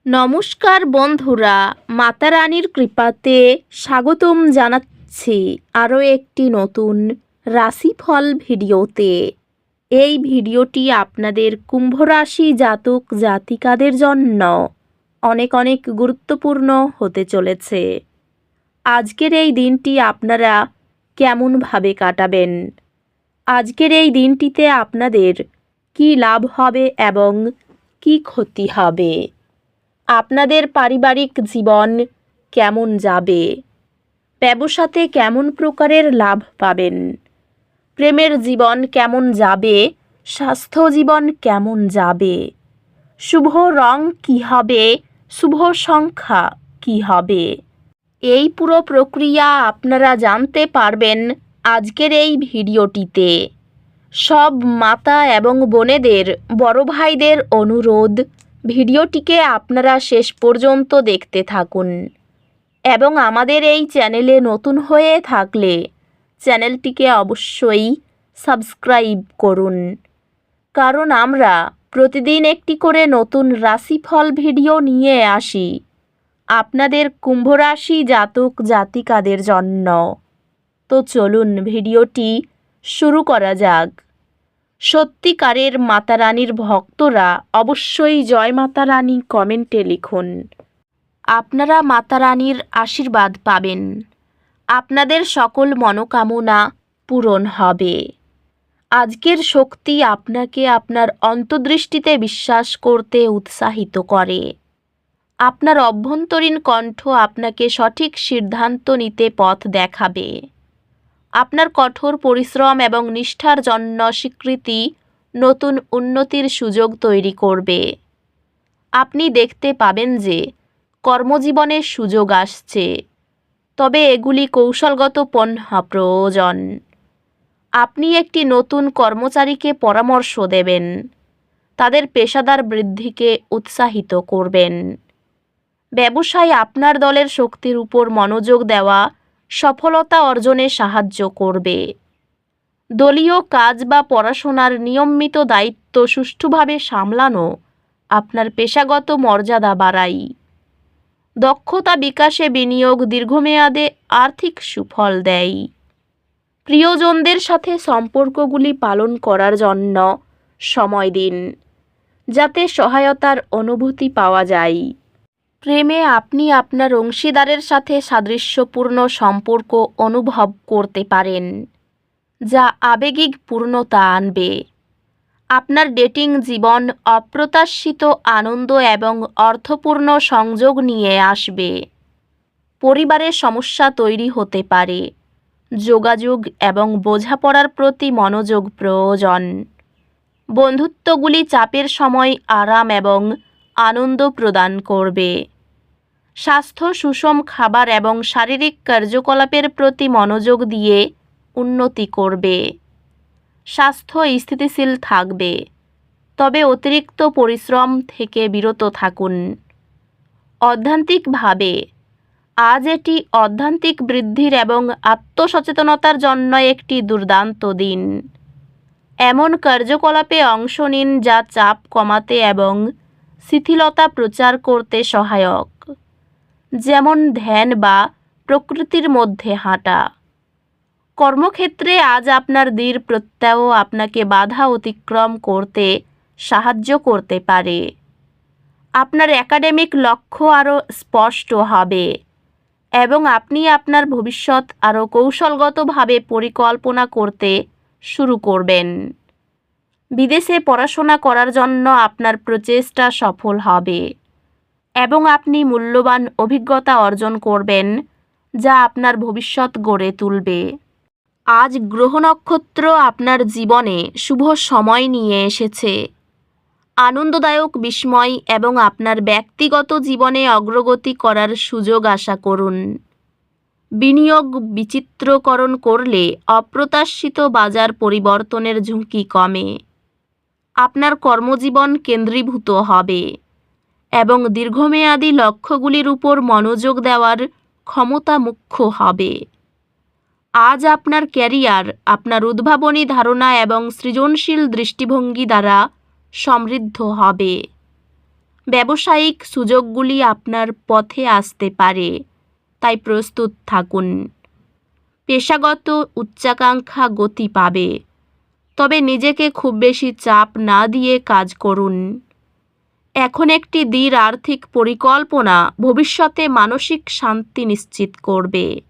নমস্কার বন্ধুরা, মাতা রানীর কৃপাতে স্বাগতম জানাচ্ছি আরও একটি নতুন রাশিফল ভিডিওতে। এই ভিডিওটি আপনাদের কুম্ভ রাশি জাতক জাতিকাদের জন্য অনেক অনেক গুরুত্বপূর্ণ হতে চলেছে। আজকের এই দিনটি আপনারা কেমনভাবে কাটাবেন, আজকের এই দিনটিতে আপনাদের কি লাভ হবে এবং কি ক্ষতি হবে, আপনাদের পারিবারিক জীবন কেমন যাবে, ব্যবসাতে কেমন প্রকারের লাভ পাবেন, প্রেমের জীবন কেমন যাবে, স্বাস্থ্য জীবন কেমন যাবে, শুভ রং কী হবে, শুভ সংখ্যা কী হবে, এই পুরো প্রক্রিয়া আপনারা জানতে পারবেন আজকের এই ভিডিওটিতে। সব মাতা এবং বোনেদের, বড় ভাইদের অনুরোধ, ভিডিওটিকে আপনারা শেষ পর্যন্ত দেখতে থাকুন এবং আমাদের এই চ্যানেলে নতুন হয়ে থাকলে চ্যানেলটিকে অবশ্যই সাবস্ক্রাইব করুন, কারণ আমরা প্রতিদিন একটি করে নতুন রাশিফল ভিডিও নিয়ে আসি আপনাদের কুম্ভ রাশি জাতক জাতিকাদের জন্য। তো চলুন ভিডিওটি শুরু করা যাক। সত্যিকারের মাতা রানীর ভক্তরা অবশ্যই জয় মাতা রানী কমেন্টে লিখুন। আপনারা মাতা রানীর আশীর্বাদ পাবেন, আপনাদের সকল মনোকামনা পূরণ হবে। আজকের শক্তি আপনাকে আপনার অন্তর্দৃষ্টিতে বিশ্বাস করতে উৎসাহিত করে। আপনার অভ্যন্তরীণ কণ্ঠ আপনাকে সঠিক সিদ্ধান্ত নিতে পথ দেখাবে। আপনার কঠোর পরিশ্রম এবং নিষ্ঠার জন্য স্বীকৃতি নতুন উন্নতির সুযোগ তৈরি করবে। আপনি দেখতে পাবেন যে কর্মজীবনে সুযোগ আসছে, তবে এগুলি কৌশলগত পন্থা প্রয়োজন। আপনি একটি নতুন কর্মচারীকে পরামর্শ দেবেন, তাদের পেশাদার বৃদ্ধিকে উৎসাহিত করবেন। ব্যবসায় আপনার দলের শক্তির উপর মনোযোগ দেওয়া সফলতা অর্জনে সাহায্য করবে। দলীয় কাজ বা পড়াশোনার নিয়মিত দায়িত্ব সুষ্ঠুভাবে সামলানো আপনার পেশাগত মর্যাদা বাড়ায়। দক্ষতা বিকাশে বিনিয়োগ দীর্ঘমেয়াদে আর্থিক সুফল দেয়। প্রিয়জনদের সাথে সম্পর্কগুলি পালন করার জন্য সময় দিন, যাতে সহায়তার অনুভূতি পাওয়া যায়। প্রেমে আপনি আপনার অংশীদারের সাথে সাদৃশ্যপূর্ণ সম্পর্ক অনুভব করতে পারেন, যা আবেগিক পূর্ণতা আনবে। আপনার ডেটিং জীবন অপ্রত্যাশিত আনন্দ এবং অর্থপূর্ণ সংযোগ নিয়ে আসবে। পরিবারে সমস্যা তৈরি হতে পারে, যোগাযোগ এবং বোঝাপড়ার প্রতি মনোযোগ প্রয়োজন। বন্ধুত্বগুলি চাপের সময় আরাম এবং আনন্দ প্রদান করবে। স্বাস্থ্য সুষম খাবার এবং শারীরিক কার্যকলাপের প্রতি মনোযোগ দিয়ে উন্নতি করবে। স্বাস্থ্য স্থিতিশীল থাকবে, তবে অতিরিক্ত পরিশ্রম থেকে বিরত থাকুন। অধ্যাত্মিকভাবে আজ এটি আধ্যাত্মিক বৃদ্ধির এবং আত্মসচেতনতার জন্য একটি দুর্দান্ত দিন। এমন কার্যকলাপে অংশ নিন যা চাপ কমাতে এবং শিথিলতা প্রচার করতে সহায়ক, যেমন ধ্যান বা প্রকৃতির মধ্যে হাঁটা। কর্মক্ষেত্রে আজ আপনার দৃঢ় প্রত্যয় আপনাকে বাধা অতিক্রম করতে সাহায্য করতে পারে। আপনার একাডেমিক লক্ষ্য আরও স্পষ্ট হবে এবং আপনি আপনার ভবিষ্যৎ আরও কৌশলগতভাবে পরিকল্পনা করতে শুরু করবেন। বিদেশে পড়াশোনা করার জন্য আপনার প্রচেষ্টা সফল হবে এবং আপনি মূল্যবান অভিজ্ঞতা অর্জন করবেন, যা আপনার ভবিষ্যৎ গড়ে তুলবে। আজ গ্রহ নক্ষত্র আপনার জীবনে শুভ সময় নিয়ে এসেছে। আনন্দদায়ক বিস্ময় এবং আপনার ব্যক্তিগত জীবনে অগ্রগতি করার সুযোগ আশা করুন। বিনিয়োগ বিচিত্রকরণ করলে অপ্রত্যাশিত বাজার পরিবর্তনের ঝুঁকি কমে। আপনার কর্মজীবন কেন্দ্রীভূত হবে এবং দীর্ঘমেয়াদী লক্ষ্যগুলির উপর মনোযোগ দেওয়ার ক্ষমতা মুখ্য হবে। আজ আপনার ক্যারিয়ার আপনার উদ্ভাবনী ধারণা এবং সৃজনশীল দৃষ্টিভঙ্গি দ্বারা সমৃদ্ধ হবে। ব্যবসায়িক সুযোগগুলি আপনার পথে আসতে পারে, তাই প্রস্তুত থাকুন। পেশাগত উচ্চাকাঙ্ক্ষা গতি পাবে, তবে নিজেকে খুব বেশি চাপ না দিয়ে কাজ করুন। এখন একটি দৃঢ় আর্থিক পরিকল্পনা ভবিষ্যতে মানসিক শান্তি নিশ্চিত করবে।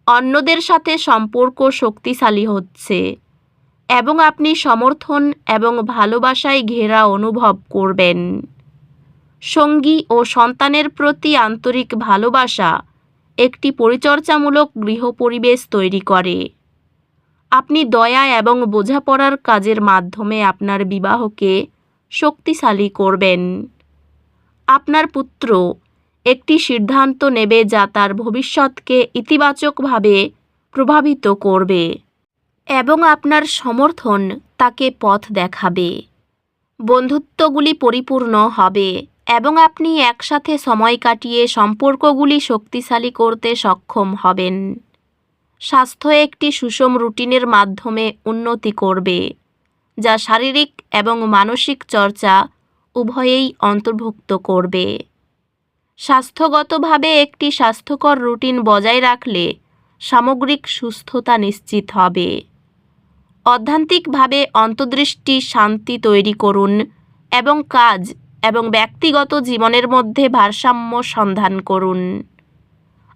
অন্যদের সাথে সম্পর্ক শক্তিশালী হচ্ছে এবং আপনি সমর্থন এবং ভালোবাসায় ঘেরা অনুভব করবেন। সঙ্গী ও সন্তানের প্রতি আন্তরিক ভালোবাসা একটি পরিচর্যামূলক গৃহ পরিবেশ তৈরি করে। আপনি দয়া এবং বোঝাপড়ার কাজের মাধ্যমে আপনার বিবাহকে শক্তিশালী করবেন। আপনার পুত্র একটি সিদ্ধান্ত নেবে যা তার ভবিষ্যৎকে ইতিবাচকভাবে প্রভাবিত করবে এবং আপনার সমর্থন তাকে পথ দেখাবে। বন্ধুত্বগুলি পরিপূর্ণ হবে এবং আপনি একসাথে সময় কাটিয়ে সম্পর্কগুলি শক্তিশালী করতে সক্ষম হবেন। স্বাস্থ্য একটি সুষম রুটিনের মাধ্যমে উন্নতি করবে, যা শারীরিক এবং মানসিক চর্চা উভয়েই অন্তর্ভুক্ত করবে। স্বাস্থ্যগতভাবে একটি স্বাস্থ্যকর রুটিন বজায় রাখলে সামগ্রিক সুস্থতা নিশ্চিত হবে। অধ্যাত্মিকভাবে অন্তর্দৃষ্টি শান্তি তৈরি করুন এবং কাজ এবং ব্যক্তিগত জীবনের মধ্যে ভারসাম্য সন্ধান করুন।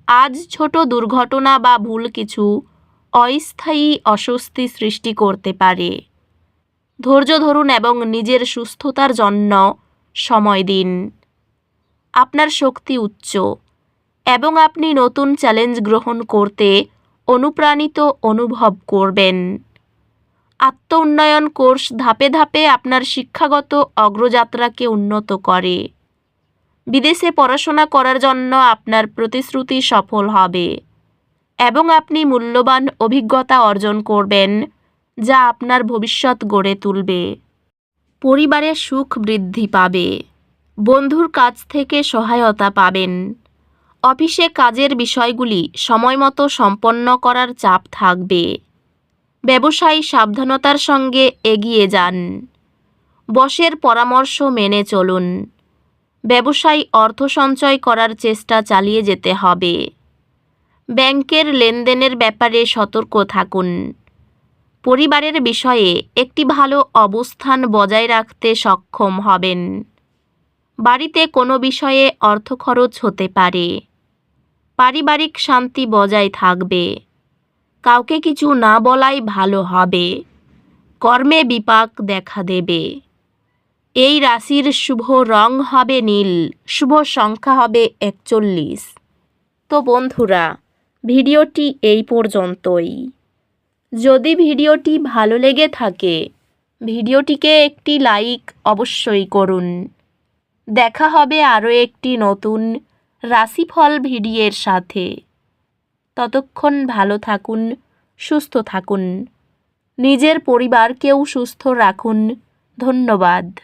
আজ ছোট দুর্ঘটনা বা ভুল কিছু অস্থায়ী অস্বস্তি সৃষ্টি করতে পারে। ধৈর্য ধরুন এবং নিজের সুস্থতার জন্য সময় দিন। আপনার শক্তি উচ্চ এবং আপনি নতুন চ্যালেঞ্জ গ্রহণ করতে অনুপ্রাণিত অনুভব করবেন। আত্ম-উন্নয়ন কোর্স ধাপে ধাপে আপনার শিক্ষাগত অগ্রযাত্রাকে উন্নত করে। বিদেশে পড়াশোনা করার জন্য আপনার প্রতিশ্রুতি সফল হবে এবং আপনি মূল্যবান অভিজ্ঞতা অর্জন করবেন যা আপনার ভবিষ্যৎ গড়ে তুলবে। পরিবারের সুখ বৃদ্ধি পাবে। বন্ধুর কাছ থেকে সহায়তা পাবেন। অফিসে কাজের বিষয়গুলি সময়মতো সম্পন্ন করার চাপ থাকবে। ব্যবসায়ী সাবধানতার সঙ্গে এগিয়ে যান। বসের পরামর্শ মেনে চলুন। ব্যবসায়ী অর্থ সঞ্চয় করার চেষ্টা চালিয়ে যেতে হবে। ব্যাংকের লেনদেনের ব্যাপারে সতর্ক থাকুন। পরিবারের বিষয়ে একটি ভালো অবস্থান বজায় রাখতে সক্ষম হবেন। বাড়িতে কোনো বিষয়ে অর্থ খরচ হতে পারে। পারিবারিক শান্তি বজায় থাকবে। কাউকে কিছু না বলাই ভালো হবে। কর্মে বিপাক দেখা দেবে। এই রাশির শুভ রং হবে নীল, শুভ সংখ্যা হবে 41। তো বন্ধুরা, ভিডিওটি এই পর্যন্তই। যদি ভিডিওটি ভালো লেগে থাকে ভিডিওটিকে একটি লাইক অবশ্যই করুন। দেখা হবে আরও একটি নতুন রাশিফল ভিডিওর সাথে। ততক্ষণ ভালো থাকুন, সুস্থ থাকুন, নিজের পরিবারকেও সুস্থ রাখুন। ধন্যবাদ।